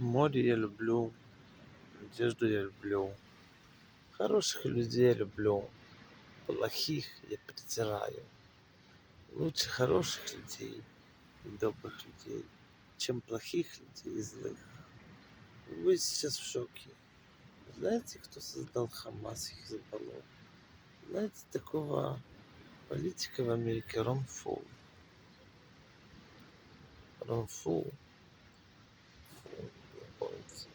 Море я люблю, одежду я люблю, хороших людей я люблю, плохих я презираю. Лучше хороших людей и добрых людей, чем плохих людей и злых. Вы сейчас в шоке. Знаете, кто создал Хамас и Хизбаллу? Знаете такого политика в Америке Рон Фул? Рон Фул, помните,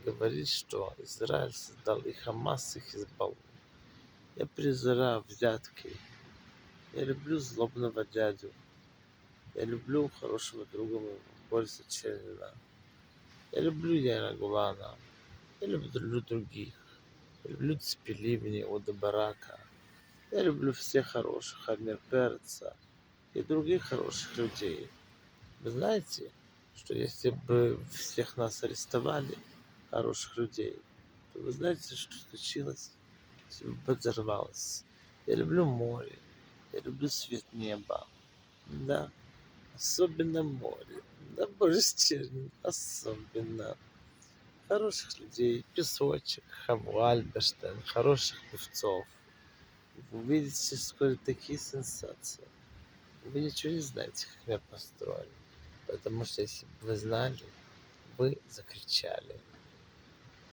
говорит, что Израиль создал и Хамас, и Хизбаллу. Я презираю взятки. Я люблю злобного дядю. Я люблю хорошего друга моего, Бориса Чернина. Я люблю Яна Гулана. Я люблю других. Я люблю Цпиливни, Ода Барака. Я люблю всех хороших, Амир Перца и других хороших людей. Вы знаете, что если бы всех нас арестовали, хороших людей, то вы знаете, что случилось? Все бы подорвалось. Я люблю море. Я люблю свет неба. Да, особенно море. Да, боже, черный, особенно. Хороших людей, песочек, Хаву Альберштейн, хороших певцов. Вы увидите вскоре такие сенсации. Вы ничего не знаете, как меня построили. Потому что если бы вы знали, вы закричали.